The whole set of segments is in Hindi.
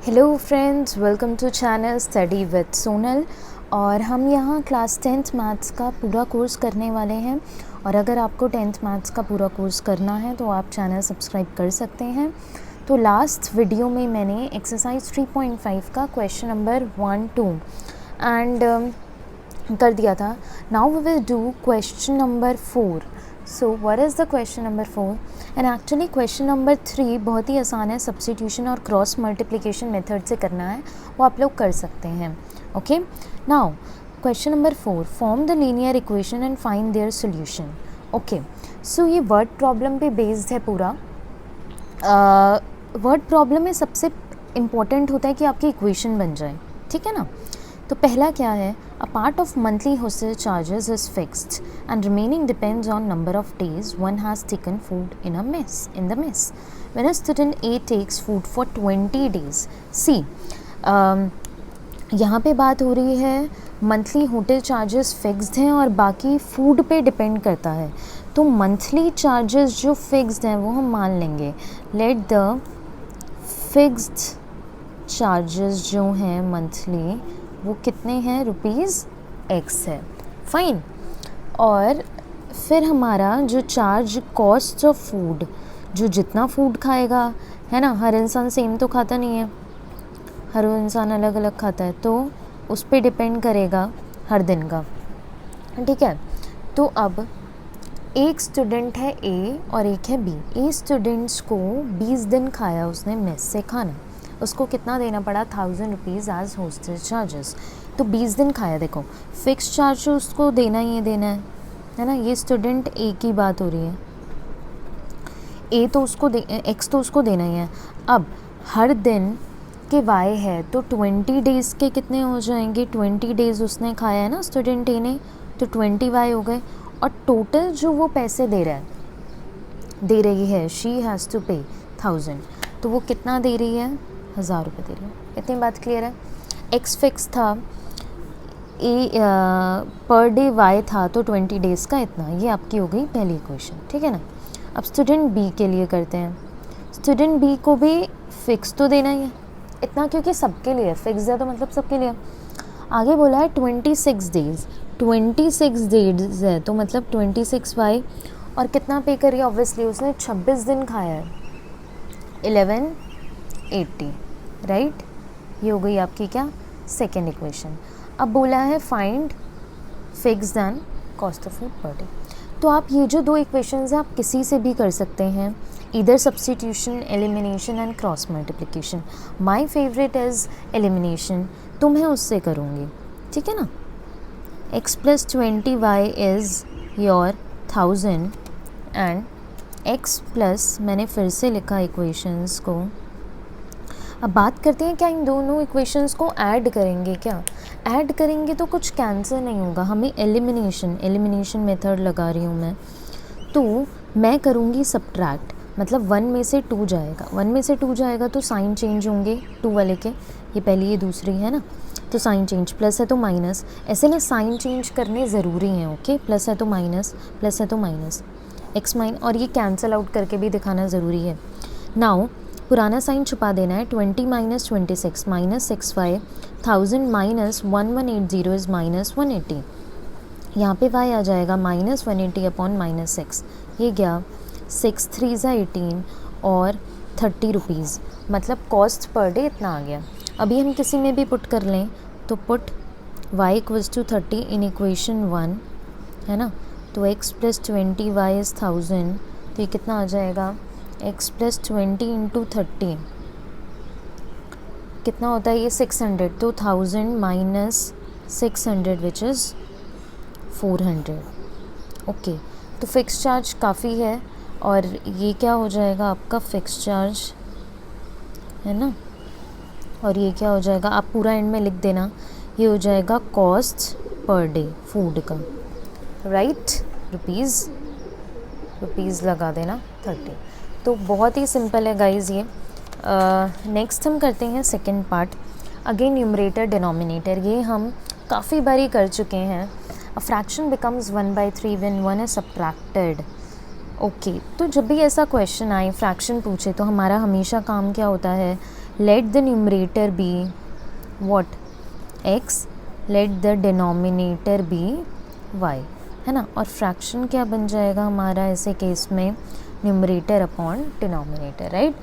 Hello friends, welcome to channel study with Sonal. और हम यहाँ क्लास 10th मैथ्स का पूरा कोर्स करने वाले हैं। और अगर आपको 10th मैथ्स का पूरा कोर्स करना है तो आप चैनल सब्सक्राइब कर सकते हैं। तो लास्ट वीडियो में मैंने एक्सरसाइज 3.5 का क्वेश्चन नंबर 1, 2 एंड कर दिया था। Now we will do question number 4। So what is the question number 4? And actually question number 3 बहुत ही आसान है, सब्स्टिट्यूशन और क्रॉस मल्टीप्लिकेशन मेथड से करना है, वो आप लोग कर सकते हैं। Okay, now question number 4, form the linear equation and find their solution. Okay, so ये वर्ड प्रॉब्लम पे बेस्ड है पूरा। वर्ड प्रॉब्लम में सबसे इम्पॉर्टेंट होता है कि आपकी इक्वेशन बन जाए, ठीक है ना। तो पहला क्या है, a part of monthly hostel charges is fixed and remaining depends on number of days one has taken food in the mess when a student A takes food for 20 days. See, यहाँ पे बात हो रही है मंथली होटल चार्जेस फिक्स्ड हैं और बाकी फूड पे डिपेंड करता है। तो मंथली चार्जेस जो फिक्स्ड हैं वो हम मान लेंगे। लेट द फिक्स्ड चार्जेस जो हैं मंथली वो कितने हैं, ₹X है, फाइन। और फिर हमारा जो चार्ज कॉस्ट ऑफ फूड, जो जितना फूड खाएगा, है ना, हर इंसान सेम तो खाता नहीं है, हर इंसान अलग अलग खाता है, तो उस पर डिपेंड करेगा हर दिन का, ठीक है। तो अब एक स्टूडेंट है ए और एक है बी। ए स्टूडेंट्स को 20 दिन खाया उसने मेस से खाना, उसको कितना देना पड़ा, ₹1000 एज हॉस्टल चार्जेस। तो 20 दिन खाया, देखो फिक्स चार्ज तो उसको देना ही है ना। ये स्टूडेंट ए की बात हो रही है, ए तो उसको एक्स तो उसको देना ही है। अब हर दिन के वाई है तो 20 डेज़ के कितने हो जाएंगे, 20 डेज़ उसने खाया है ना स्टूडेंट ए ने, तो 20 वाई हो गए। और टोटल जो वो पैसे दे रही है, शी हैज़ टू पे 1000, तो वो कितना दे रही है, 1000 रुपये दे रही है। इतनी बात क्लियर है। एक्स फिक्स था, ए पर डे वाई था, तो 20 डेज़ का इतना, ये आपकी हो गई पहली इक्वेशन, ठीक है ना। अब स्टूडेंट बी के लिए करते हैं। स्टूडेंट बी को भी फिक्स तो देना ही है इतना, क्योंकि सबके लिए फिक्स है तो मतलब सबके लिए। आगे बोला है 26 डेज़, 26 डेज़ है तो मतलब 26 वाई, और कितना पे करिए, ऑब्वियसली उसने 26 दिन खाया है, 1180, राइट। ये हो गई आपकी क्या, सेकेंड इक्वेशन। अब बोला है find fixed and cost of food per day. तो आप ये जो दो इक्वेशंस हैं आप किसी से भी कर सकते हैं, इधर substitution, elimination and cross multiplication. My favourite is elimination, तो मैं उससे करूँगी, ठीक है ना। x + 20y is your 1000 and x plus, मैंने फिर से लिखा इक्वेशंस को। अब बात करते हैं क्या इन दोनों इक्वेशंस को ऐड करेंगे, क्या ऐड करेंगे तो कुछ कैंसिल नहीं होगा, हमें एलिमिनेशन मेथड लगा रही हूँ मैं। तो मैं करूँगी सब्ट्रैक्ट, मतलब 1 में से 2 जाएगा, 1 में से 2 जाएगा तो साइन चेंज होंगे 2 वाले के, ये पहली ये दूसरी है ना, तो साइन चेंज, प्लस है तो माइनस, ऐसे ना साइन चेंज करने ज़रूरी हैं। ओके, प्लस है तो माइनस, प्लस है तो माइनस, एक्स माइन, और ये कैंसिल आउट करके भी दिखाना ज़रूरी है। नाउ पुराना साइन छुपा देना है, 20 - 26 -6y, 1000 - 1180 इज़ -180। यहाँ पे y आ जाएगा -180 अपॉन -6, ये गया 6 3 = 18 और ₹30, मतलब कॉस्ट पर डे इतना आ गया। अभी हम किसी में भी पुट कर लें तो पुट y = 30 इन इक्वेशन 1, है ना। तो x + 20y इज़ 1000, तो ये कितना आ जाएगा, x + 20 × 30 कितना होता है, ये 600, तो 1000 - 600 विच इज़ 400। ओके, तो फिक्स चार्ज काफ़ी है, और ये क्या हो जाएगा आपका फिक्स चार्ज, है ना। और ये क्या हो जाएगा, आप पूरा एंड में लिख देना, ये हो जाएगा कॉस्ट पर डे फूड का, राइट, रुपीज़ लगा देना 30। तो बहुत ही सिंपल है गाइज़ ये। नेक्स्ट हम करते हैं second part, again numerator denominator, ये हम काफ़ी बारी कर चुके हैं। A fraction becomes 1/3 when 1 is subtracted. Okay, तो जब भी ऐसा क्वेश्चन आए, फ्रैक्शन पूछे, तो हमारा हमेशा काम क्या होता है let the numerator be what, x, let the denominator be y, है ना। और फ्रैक्शन क्या बन जाएगा हमारा ऐसे केस में, numerator upon denominator, right.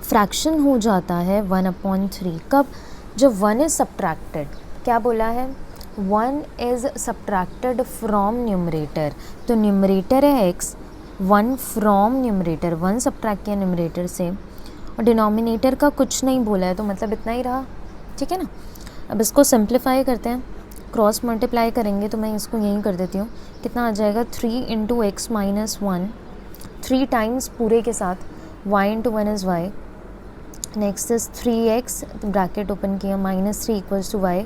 Fraction हो जाता है 1/3 कब, जब 1 इज़ सब्ट्रैक्टेड, क्या बोला है, 1 इज़ सब्ट्रैक्टेड फ्रॉम न्यूमरेटर, तो न्यूमरेटर है x, 1 फ्रॉम न्यूमरेटर, 1 सब्ट्रैक्ट किया न्यूमरेटर से, और डिनोमिनेटर का कुछ नहीं बोला है, तो मतलब इतना ही रहा, ठीक है ना। अब इसको सिंप्लीफाई करते हैं, क्रॉस मल्टीप्लाई करेंगे, तो मैं इसको यहीं कर देती हूँ, कितना आ जाएगा 3 × x - 1, 3 टाइम्स पूरे के साथ, y × 1 is y, next is 3x, bracket open किया, -3 = y,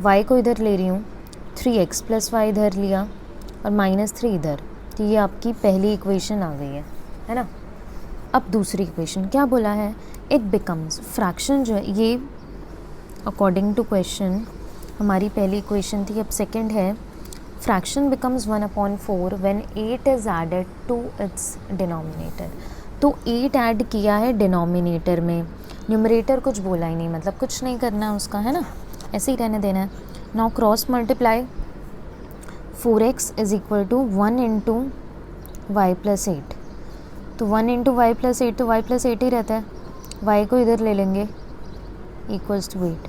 y को इधर ले रही हूँ, 3x + y इधर लिया और -3 इधर, तो ये आपकी पहली इक्वेशन आ गई है ना। अब दूसरी इक्वेशन क्या बोला है, इट बिकम्स, फ्रैक्शन जो है ये अकॉर्डिंग टू क्वेश्चन हमारी पहली इक्वेशन थी, अब सेकंड है, fraction becomes 1/4 when 8 is added to its denominator, तो 8 ऐड किया है डिनोमिनेटर में, न्यूमरेटर कुछ बोला ही नहीं, मतलब कुछ नहीं करना है उसका, है ना, ऐसे ही रहने देना है। Now cross multiply, 4x = 1 × y + 8, तो 1 × y + 8, तो y + 8 ही रहता है, y को इधर ले लेंगे = 8,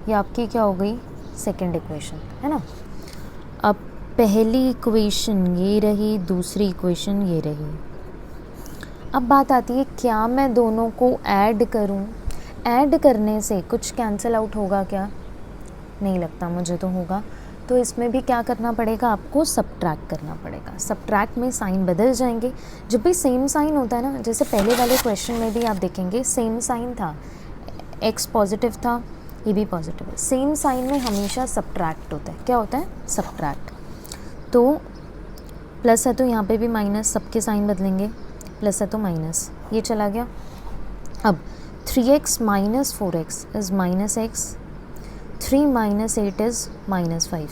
ये आपकी क्या हो गई, सेकेंड इक्वेशन, है ना। अब पहली इक्वेशन ये रही, दूसरी इक्वेशन ये रही। अब बात आती है क्या मैं दोनों को ऐड करूं, ऐड करने से कुछ कैंसिल आउट होगा क्या, नहीं लगता मुझे तो होगा, तो इसमें भी क्या करना पड़ेगा, आपको सब्ट्रैक्ट करना पड़ेगा। सब्ट्रैक्ट में साइन बदल जाएंगे, जब भी सेम साइन होता है ना, जैसे पहले वाले क्वेश्चन में भी आप देखेंगे सेम साइन था, x पॉजिटिव था, ये भी पॉजिटिव है, सेम साइन में हमेशा सब्ट्रैक्ट होता है, क्या होता है, सब्ट्रैक्ट। तो प्लस है तो यहाँ पे भी माइनस, सबके साइन बदलेंगे, प्लस है तो माइनस, ये चला गया। अब 3x - 4x is -x, 3 - 8 is -5,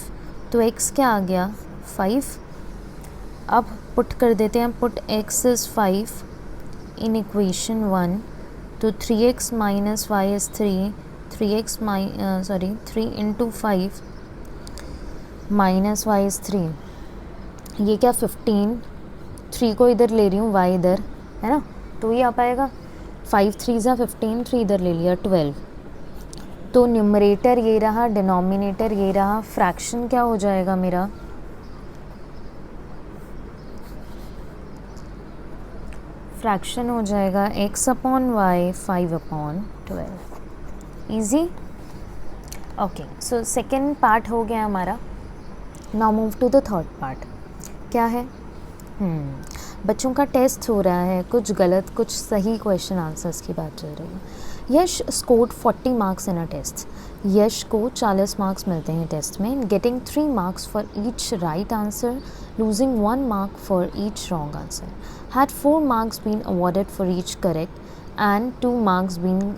तो x क्या आ गया, 5। अब पुट कर देते हैं, put x is 5 in equation 1, तो 3x - y is 3, 3 × 5 - y is 3, ये क्या 15, 3 को इधर ले रही हूँ, y इधर, है ना, तो ये आ पाएगा, 5 × 3 = 15, 3 इधर ले लिया 12, तो न्यूमरेटर ये रहा, डिनोमिनेटर ये रहा, फ्रैक्शन क्या हो जाएगा मेरा, फ्रैक्शन हो जाएगा x/y 5/12, easy. Okay, so second part हो गया हमारा। Now move to the third part, क्या है, बच्चों का टेस्ट हो रहा है, कुछ गलत कुछ सही क्वेश्चन आंसर्स की बात चल रही है। Yash scored 40 marks in a test, Yash को 40 मार्क्स मिलते हैं टेस्ट में, getting 3 marks for each right answer, losing 1 mark for each wrong answer. Had 4 marks been awarded for each correct and 2 marks been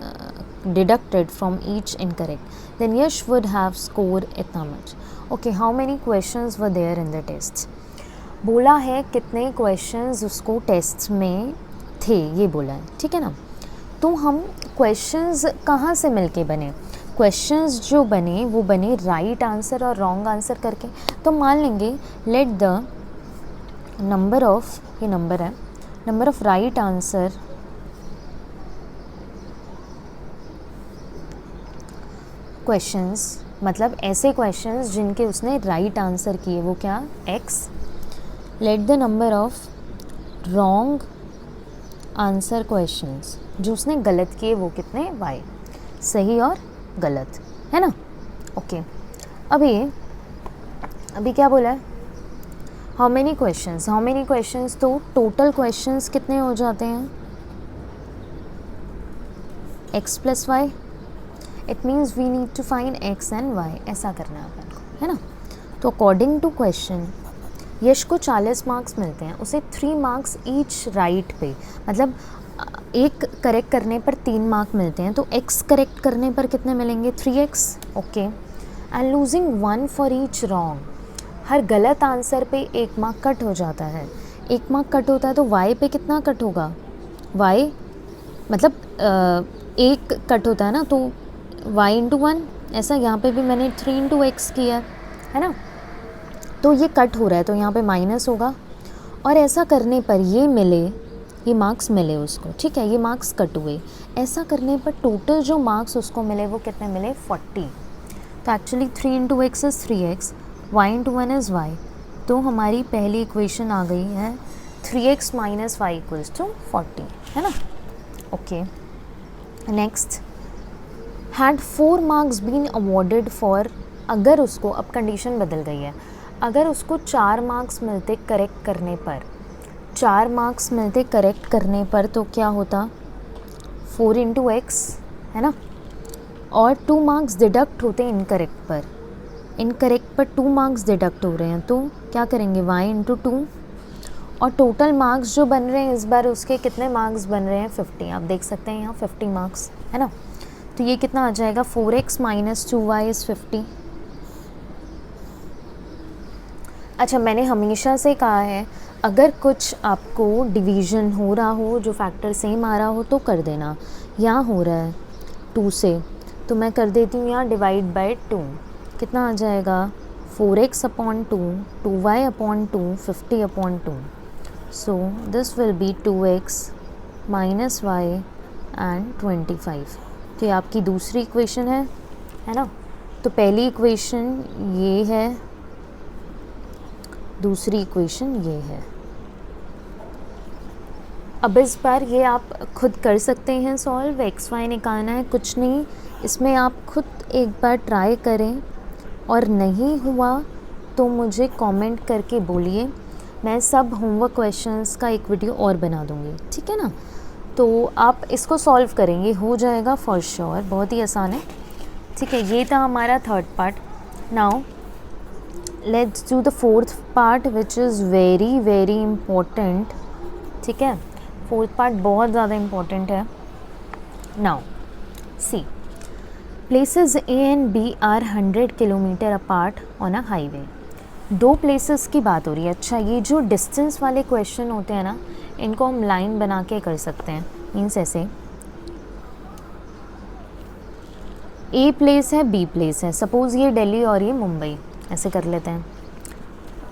deducted from each incorrect, then Yash would have scored इतना much. Okay, how many questions were there in the tests? बोला है कितने questions उसको टेस्ट में थे, ये बोला है, ठीक है ना। तो हम questions कहाँ से मिलके बने, क्वेश्चंस जो बने वो बने राइट आंसर और रॉन्ग आंसर करके, तो मान लेंगे लेट द नंबर ऑफ, ये नंबर है, number of right answer questions, मतलब ऐसे क्वेश्चंस जिनके उसने राइट आंसर किए वो क्या, x, let the number of wrong answer questions, जो उसने गलत किए वो कितने, y, सही और गलत, है ना। ओके, अभी क्या बोला है, हाउ मेनी क्वेश्चंस, तो टोटल क्वेश्चंस कितने हो जाते हैं, x + y, it means we need to find x and y, ऐसा करना है अपन को, है ना। तो अकॉर्डिंग टू क्वेश्चन यश को 40 मार्क्स मिलते हैं, उसे 3 मार्क्स ईच राइट पे, मतलब एक करेक्ट करने पर 3 मार्क मिलते हैं, तो x करेक्ट करने पर कितने मिलेंगे, 3x, okay, and losing 1 for each wrong, हर गलत आंसर पे 1 मार्क कट हो जाता है, 1 मार्क कट होता है तो y पे कितना कट होगा, y मतलब एक कट होता है ना, तो y इंटू 1, ऐसा यहाँ पे भी मैंने 3 इंटू एक्स किया है ना, तो ये कट हो रहा है तो यहाँ पे माइनस होगा। और ऐसा करने पर ये मिले, ये मार्क्स मिले उसको, ठीक है, ये मार्क्स कट हुए। ऐसा करने पर टोटल जो मार्क्स उसको मिले वो कितने मिले, 40। तो actually 3 into x is 3x, y into 1 is y। तो हमारी पहली इक्वेशन आ गई है 3x minus y equals to 40, है ना। Okay, next, had 4 marks been awarded for, अगर उसको, अब कंडीशन बदल गई है, अगर उसको 4 मार्क्स मिलते करेक्ट करने पर, 4 मार्क्स मिलते करेक्ट करने पर, तो क्या होता, 4 इंटू एक्स, है ना, और 2 मार्क्स डिडक्ट होते इनकरेक्ट पर, इनकरेक्ट पर 2 मार्क्स डिडक्ट हो रहे हैं, तो क्या करेंगे, y इंटू 2, और टोटल मार्क्स जो बन रहे हैं इस बार उसके कितने मार्क्स बन रहे हैं, 50। आप देख सकते हैं यहाँ 50 मार्क्स, है ना। तो ये कितना आ जाएगा, 4x माइनस 2y इज़ 50। अच्छा, मैंने हमेशा से कहा है अगर कुछ आपको डिवीज़न हो रहा हो, जो फैक्टर सेम आ रहा हो तो कर देना। यहाँ हो रहा है 2 से, तो मैं कर देती हूँ यहाँ डिवाइड बाय 2, कितना आ जाएगा, 4x upon 2, 2y upon 2, 50 upon 2। So this will be 2x minus y and 25। तो ये आपकी दूसरी इक्वेशन है ना। तो पहली इक्वेशन ये है, दूसरी इक्वेशन ये है। अब इस बार ये आप खुद कर सकते हैं सॉल्व, एक्स वाई निकालना है, कुछ नहीं, इसमें आप खुद एक बार ट्राई करें, और नहीं हुआ तो मुझे कमेंट करके बोलिए, मैं सब होमवर्क क्वेश्चंस का एक वीडियो और बना दूँगी, ठीक है ना। तो आप इसको सॉल्व करेंगे, हो जाएगा फॉर श्योर, बहुत ही आसान है, ठीक है। ये था हमारा third part. Now let's do the fourth part which is very very important, ठीक है। फोर्थ पार्ट बहुत ज़्यादा इम्पोर्टेंट है। Now see, places A and B are 100 kilometre apart on a highway. दो प्लेसेस की बात हो रही है। अच्छा, ये जो डिस्टेंस वाले क्वेश्चन होते हैं ना, इनको हम लाइन बना के कर सकते हैं, मीन्स ऐसे, ए प्लेस है, बी प्लेस है, सपोज़ ये दिल्ली और ये मुंबई, ऐसे कर लेते हैं,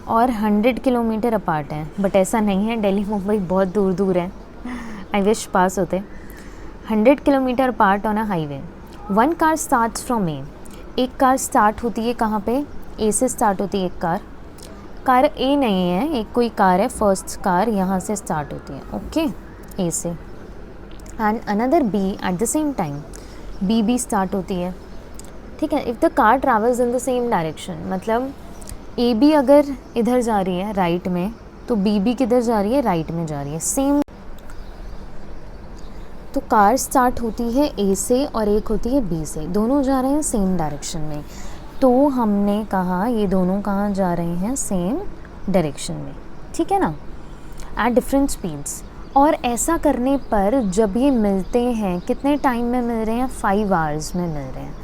और 100 किलोमीटर अपार्ट है, बट ऐसा नहीं है, दिल्ली मुंबई बहुत दूर दूर है, आई विश पास होते। 100 kilometre apart on a highway, one car starts from A, एक कार स्टार्ट होती है कहाँ पे, ए से स्टार्ट होती है एक कार ए नहीं है, एक कोई कार है, फर्स्ट कार यहाँ से स्टार्ट होती है, ओके, ए से, and another B at the same time, B भी स्टार्ट होती है, ठीक है। If the car travels in the same direction, मतलब ए बी अगर इधर जा रही है राइट में, तो बी भी किधर जा रही है, राइट में जा रही है, सेम। तो कार स्टार्ट होती है ए से और एक होती है बी से, दोनों जा रहे हैं सेम डायरेक्शन में, तो हमने कहा ये दोनों कहाँ जा रहे हैं, सेम डायरेक्शन में, ठीक है ना, एट डिफरेंट स्पीड्स। और ऐसा करने पर जब ये मिलते हैं, कितने टाइम में मिल रहे हैं, 5 आवर्स में मिल रहे हैं,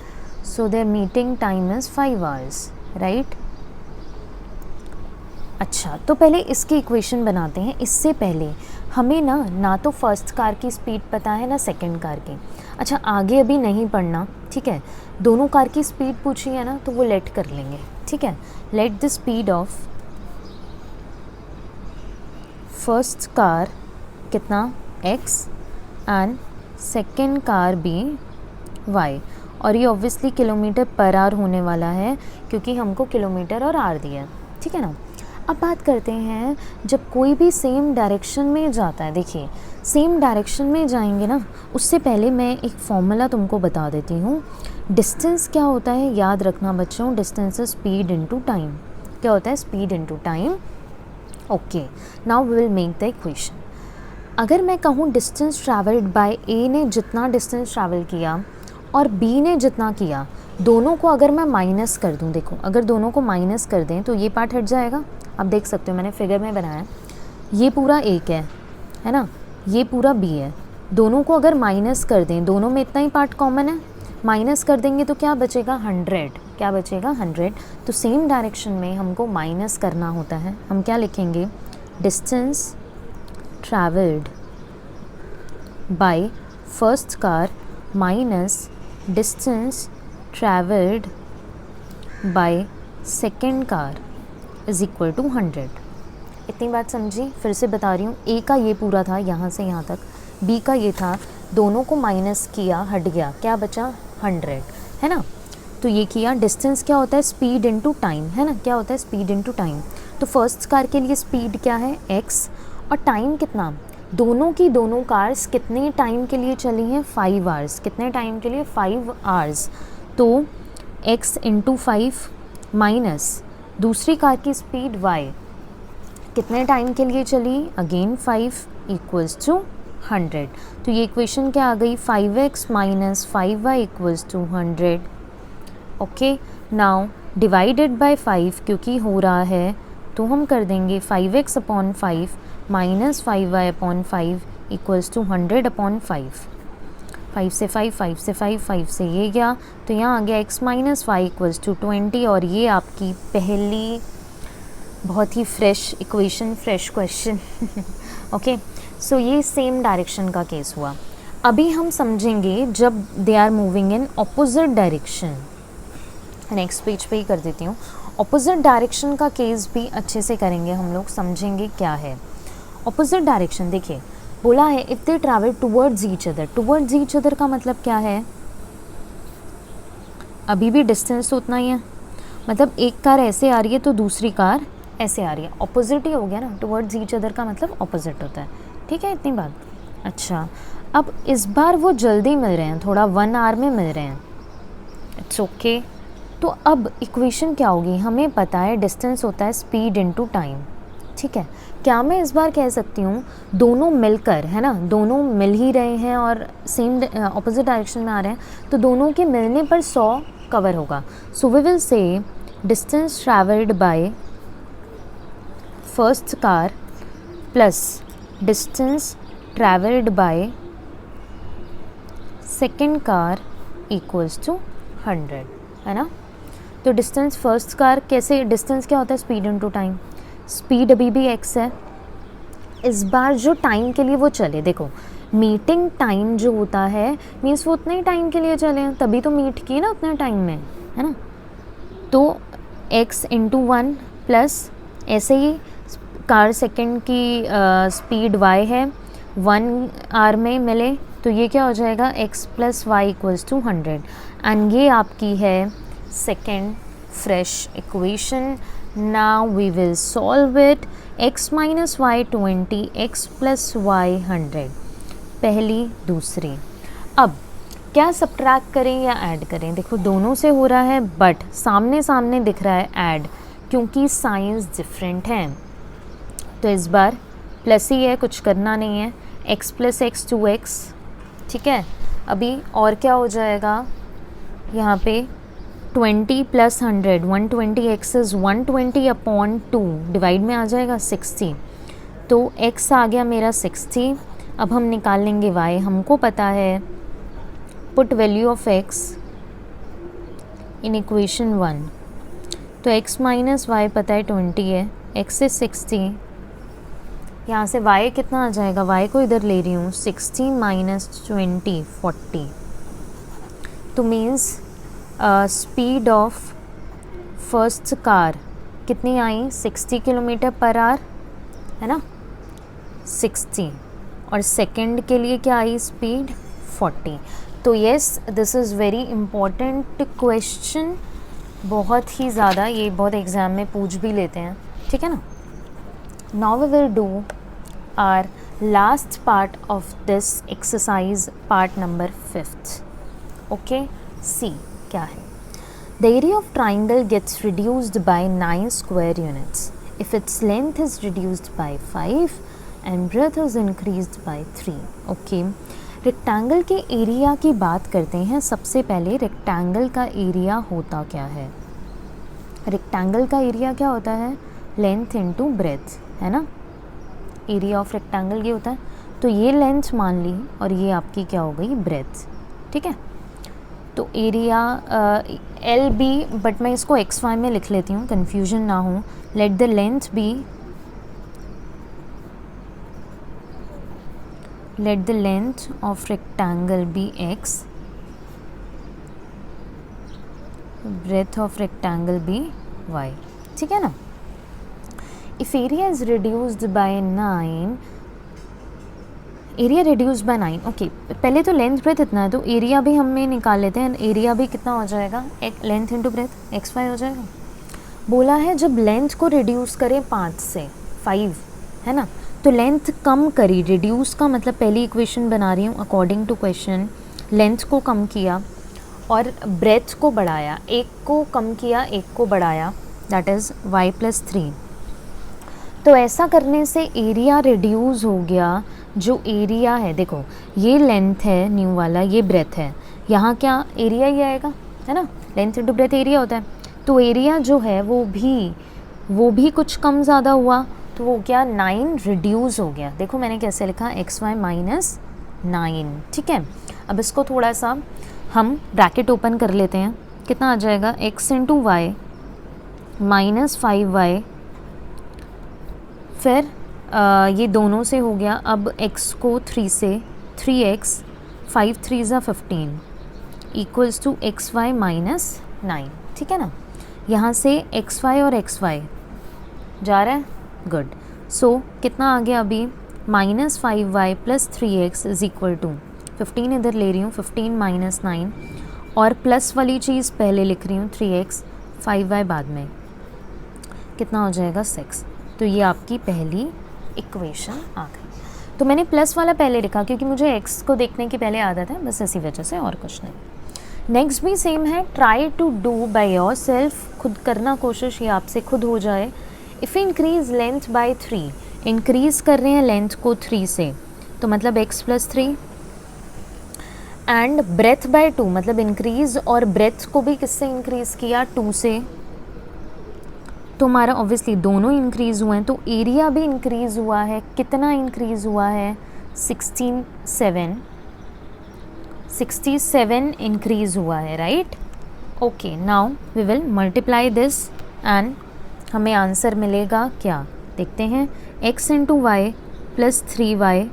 so their meeting time is 5 hours, right. अच्छा, तो पहले इसकी इक्वेशन बनाते हैं। इससे पहले हमें ना तो फर्स्ट कार की स्पीड पता है ना सेकंड कार की। अच्छा, आगे अभी नहीं पढ़ना, ठीक है, दोनों कार की स्पीड पूछी है ना, तो वो लेट कर लेंगे, ठीक है। Let the speed of first car कितना, x, एंड सेकंड कार भी y, और ये ऑब्वियसली किलोमीटर पर आवर होने वाला है क्योंकि हमको किलोमीटर और आर दिया है, ठीक है ना। अब बात करते हैं, जब कोई भी सेम डायरेक्शन में जाता है, देखिए सेम डायरेक्शन में जाएंगे ना, उससे पहले मैं एक फॉर्मूला तुमको बता देती हूँ। डिस्टेंस क्या होता है, याद रखना बच्चों, distance is speed into time. क्या होता है, speed into time. Okay, now we will make the equation. अगर मैं कहूँ डिस्टेंस ट्रैवल्ड बाय ए ने जितना डिस्टेंस ट्रैवल किया और बी ने जितना किया, दोनों को अगर मैं माइनस कर दूँ, देखो अगर दोनों को माइनस कर दें तो ये पार्ट हट जाएगा। आप देख सकते हो मैंने फिगर में बनाया, ये पूरा एक है ना, ये पूरा बी है, दोनों को अगर माइनस कर दें, दोनों में इतना ही पार्ट कॉमन है, माइनस कर देंगे तो क्या बचेगा, 100। क्या बचेगा, 100। तो सेम डायरेक्शन में हमको माइनस करना होता है, हम क्या लिखेंगे, distance travelled by first car minus distance travelled by second car is equal to 100। इतनी बात समझी? फिर से बता रही हूँ, ए का ये पूरा था यहाँ से यहाँ तक, बी का ये था, दोनों को माइनस किया, हट गया, क्या बचा 100, है ना। तो ये किया। डिस्टेंस क्या होता है? स्पीड इनटू टाइम, है ना, क्या होता है? Speed into time. तो फर्स्ट कार के लिए स्पीड क्या है? x, और टाइम कितना? दोनों की दोनों कार्स कितने टाइम के लिए चली हैं? 5 आवर्स। कितने टाइम के लिए? 5 आवर्स। तो x इंटू 5 माइनस दूसरी कार की स्पीड y, कितने टाइम के लिए चली? Again 5 equals to 100। तो ये इक्वेशन क्या आ गई? 5x minus 5y equals to 100। Okay, now divided by 5 क्योंकि हो रहा है तो हम कर देंगे 5x upon 5 minus 5y upon 5 equals to 100 upon 5। 5 से 5, 5 से 5, 5 से ये गया, तो यहाँ आ गया x minus y equals to 20। और ये आपकी पहली बहुत ही fresh equation, fresh question. Okay, so ये सेम डायरेक्शन का केस हुआ। अभी हम समझेंगे जब they are moving in opposite direction. Next page पे ही कर देती हूँ। ऑपोजिट डायरेक्शन का केस भी अच्छे से करेंगे हम लोग, समझेंगे क्या है ऑपोजिट डायरेक्शन। देखिए बोला है if they travel towards each other. Towards each other का मतलब क्या है? अभी भी डिस्टेंस तो उतना ही है, मतलब एक कार ऐसे आ रही है तो दूसरी कार ऐसे आ रही है, ऑपोजिट ही हो गया ना। टुवर्ड्स ईच अदर का मतलब ऑपोजिट होता है, ठीक है, इतनी बात। अच्छा, अब इस बार वो जल्दी मिल रहे हैं, थोड़ा 1 आवर में मिल रहे हैं, इट्स ओके। तो अब इक्वेशन क्या होगी? हमें पता है डिस्टेंस होता है स्पीड इनटू टाइम, ठीक है। क्या मैं इस बार कह सकती हूँ दोनों मिलकर, है ना, दोनों मिल ही रहे हैं और सेम ऑपोजिट डायरेक्शन में आ रहे हैं, तो दोनों के मिलने पर 100 कवर होगा। So we will say distance travelled by first car plus distance travelled by second car equals to 100, है ना। तो डिस्टेंस फर्स्ट कार कैसे? डिस्टेंस क्या होता है? Speed into time. स्पीड अभी भी x है, इस बार जो टाइम के लिए वो चले, देखो मीटिंग टाइम जो होता है मीन्स वो उतने ही टाइम के लिए चले हैं, तभी तो मीट किए ना उतने टाइम में, है ना। तो x इंटू 1 प्लस ऐसे ही कार सेकेंड की स्पीड y है, 1 आवर में मिले, तो ये क्या हो जाएगा? x plus Y equals to 100। And ये आपकी है second fresh equation. Now we will solve it. x minus Y 20, x plus Y 100, पहली दूसरी। अब क्या सब्ट्रैक्ट करें या ऐड करें? देखो दोनों से हो रहा है बट सामने सामने दिख रहा है ऐड, क्योंकि साइंस डिफरेंट है। तो इस बार प्लस ही है, कुछ करना नहीं है। x प्लस एक्स 2x, ठीक है। अभी और क्या हो जाएगा यहाँ पे? 20 plus 100, 120x is 120 upon 2, divide में आ जाएगा 60। तो x आ गया मेरा 60। अब हम निकाल लेंगे y, हमको पता है put value of x in equation 1। तो x माइनस वाई पता है 20 है, x इज 60, यहाँ से y कितना आ जाएगा? y को इधर ले रही हूँ, 60 माइनस 20 40। तो means speed of first car कितनी आई? 60 किलोमीटर पर आवर, है ना, 60। और सेकंड के लिए क्या आई स्पीड? 40। तो yes, this is very important question, बहुत ही ज़्यादा, ये बहुत एग्ज़ाम में पूछ भी लेते हैं, ठीक है ना। Now we will do our last part of this exercise, part number 5th। Okay, see क्या है? The area of triangle gets reduced by 9 square units if its length is reduced by 5 and breadth is increased by 3। ओके, रेक्टेंगल के एरिया की बात करते हैं। सबसे पहले रेक्टेंगल का एरिया होता क्या है? रेक्टेंगल का एरिया क्या होता है? लेंथ इनटू ब्रेथ, है ना। एरिया ऑफ रेक्टेंगल ये होता है। तो ये लेंथ मान ली और ये आपकी क्या हो गई? ब्रेथ, ठीक है। तो एरिया एल बी, बट मैं इसको एक्स वाई में लिख लेती हूँ, कन्फ्यूजन ना हो। Let the length be, let the length of rectangle be x breadth of rectangle be y, ठीक है ना। If area is reduced by 9, area reduced by 9, okay पहले तो लेंथ ब्रेथ इतना है तो एरिया भी हमें निकाल लेते हैं। एरिया भी कितना हो जाएगा, एक लेंथ इंटू ब्रेथ xy हो जाएगा। बोला है जब लेंथ को रिड्यूस करें 5 से 5, है ना, तो लेंथ कम करी, रिड्यूस का मतलब पहली इक्वेशन बना रही हूँ अकॉर्डिंग टू क्वेश्चन, लेंथ को कम किया और ब्रेथ को बढ़ाया, एक को कम किया एक को बढ़ाया, दैट इज़ y+3। तो ऐसा करने से एरिया रिड्यूस हो गया। जो एरिया है देखो ये लेंथ है न्यू वाला, ये ब्रेथ है, यहाँ क्या एरिया ही आएगा, है ना, लेंथ इंटू ब्रेथ एरिया होता है। तो एरिया जो है वो भी कुछ कम ज़्यादा हुआ, तो वो क्या 9 रिड्यूस हो गया। देखो मैंने कैसे लिखा xy -9, ठीक है। अब इसको थोड़ा सा हम ब्रैकेट ओपन कर लेते हैं, कितना आ जाएगा x इंटू वाई -5y, फिर ये दोनों से हो गया। अब x को 3 से 3x 5 3 ज़ा 15 इक्वल्स टू xy -9, ठीक है ना। यहाँ से xy और xy जा रहा है, गुड। सो कितना आ गया अभी -5y + 3x is equal to 15 इधर ले रही हूँ, 15 - 9 और प्लस वाली चीज़ पहले लिख रही हूँ 3x 5y बाद में, कितना हो जाएगा 6। तो ये आपकी पहली इक्वेशन आ गई। तो मैंने प्लस वाला पहले लिखा क्योंकि मुझे x को देखने की पहले आदत है, बस इसी वजह से, और कुछ नहीं। नेक्स्ट भी सेम है, try to do by yourself, खुद करना कोशिश, ये आपसे खुद हो जाए। If increase length by 3, increase कर रहे हैं लेंथ को 3 से, तो मतलब x+3 एंड ब्रेथ बाय 2, मतलब इंक्रीज़ और ब्रेथ को भी किससे इंक्रीज़ किया 2 से, तो हमारा ऑब्वियसली दोनों इंक्रीज़ हुए हैं। तो एरिया भी इंक्रीज़ हुआ है, कितना इंक्रीज़ हुआ है 67 इंक्रीज़ हुआ है, right. Okay now we will multiply this and हमें आंसर मिलेगा क्या, देखते हैं। x into Y plus 3y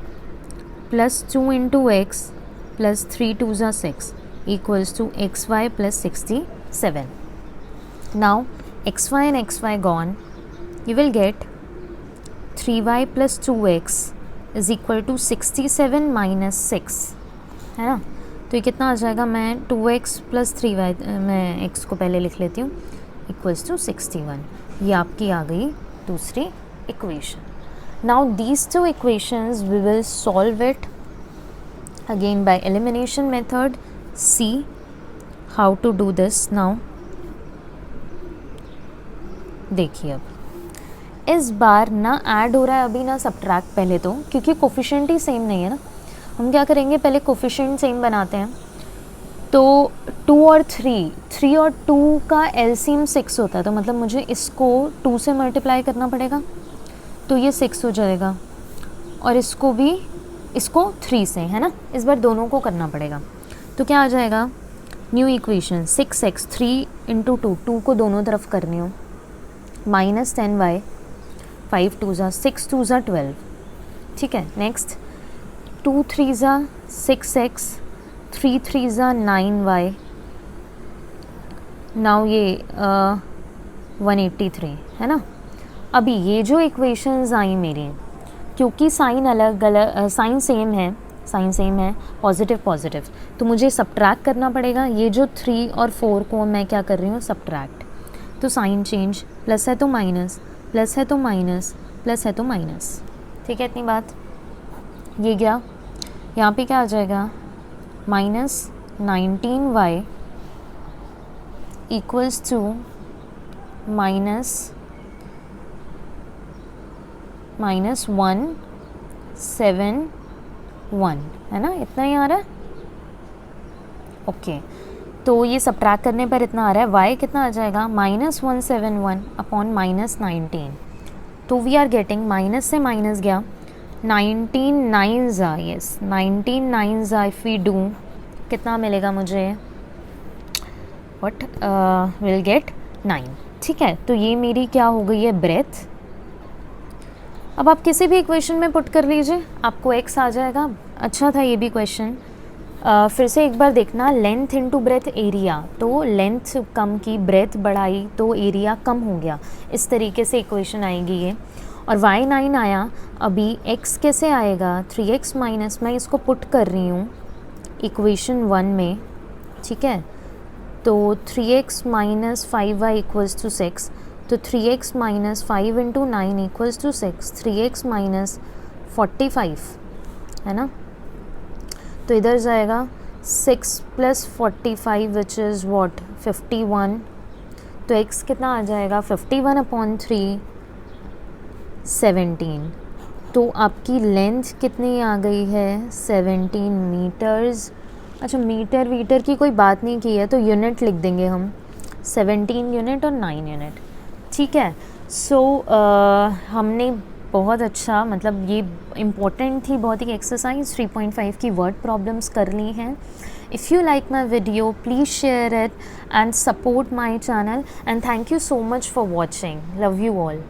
plus 2 into X plus 3 2 ज़ा 6 equals to xy plus 67। Now xy and xy gone, you will get 3y plus 2x is equal to 67 minus 6, है ना। तो ये कितना आ जाएगा, मैं 2x plus 3y, मैं x को पहले लिख लेती हूँ, इक्वल्स टू 61। ये आपकी आ गई दूसरी equation. Now these two equations we will solve it again by elimination method. See how to do this now. देखिए अब इस बार ना ऐड हो रहा है अभी ना सब्ट्रैक्ट, पहले तो क्योंकि कोफिशिएंट ही सेम नहीं है ना, हम क्या करेंगे पहले कोफिशिएंट सेम बनाते हैं। तो 2 और 3 और 2 का एलसीएम 6 होता है, तो मतलब मुझे इसको 2 से मल्टीप्लाई करना पड़ेगा, तो ये 6 हो जाएगा, और इसको भी इसको 3 से, है ना, इस बार दोनों को करना पड़ेगा। तो क्या आ जाएगा, न्यू इक्वेशन 6x 3 इंटू 2 को दोनों तरफ करनी हो, -10y 5 2 ज़ा 6 2 ज़ा 12, ठीक है। नेक्स्ट 2 3 ज़ा 6x 3 3 ज़ा 9y, नाउ ये 183, है ना। अभी ये जो इक्वेशंस आई मेरी, क्योंकि साइन अलग अलग, साइन सेम है पॉजिटिव, तो मुझे सब्ट्रैक्ट करना पड़ेगा। ये जो 3 और 4 को मैं क्या कर रही हूँ सब्ट्रैक्ट, तो साइन चेंज, प्लस है तो माइनस, प्लस है तो माइनस, प्लस है तो माइनस, ठीक है। इतनी बात। ये गया, यहाँ पे क्या आ जाएगा, -19y इक्वल्स टू -171, है ना, इतना ही आ रहा है। ओके तो ये सब्ट्रैक्ट करने पर इतना आ रहा है, y कितना आ जाएगा, -171 अपॉन -19, तो वी आर गेटिंग, माइनस से माइनस गया, 19 9 यस 19 9 इफ़ वी डू कितना मिलेगा मुझे, व्हाट विल गेट 9, ठीक है। तो ये मेरी क्या हो गई है, ब्रेथ। अब आप किसी भी इक्वेशन में पुट कर लीजिए, आपको x आ जाएगा। अच्छा था ये भी क्वेश्चन, फिर से एक बार देखना, लेंथ इनटू ब्रेथ एरिया, तो लेंथ कम की, ब्रेथ बढ़ाई तो एरिया कम हो गया, इस तरीके से इक्वेशन आएगी ये। और y9 आया, अभी x कैसे आएगा, 3x माइनस, मैं इसको पुट कर रही हूँ इक्वेशन 1 में, ठीक है। तो 3x minus 5y equals to 6, तो 3x minus 5 into 9 equals to 6, 3x minus 45, है ना। तो इधर जाएगा 6 प्लस 45 विच इज़ वॉट 51, तो x कितना आ जाएगा 51/3, 17। तो आपकी लेंथ कितनी आ गई है 17 मीटर्स। अच्छा, मीटर वीटर की कोई बात नहीं की है तो यूनिट लिख देंगे हम, 17 यूनिट और 9 यूनिट, ठीक है। सो हमने बहुत अच्छा, मतलब ये इम्पोर्टेंट थी बहुत ही एक्सरसाइज 3.5 की वर्ड प्रॉब्लम्स कर ली हैं। If you like my video please share it and support my channel, and thank you so much for watching, love you all.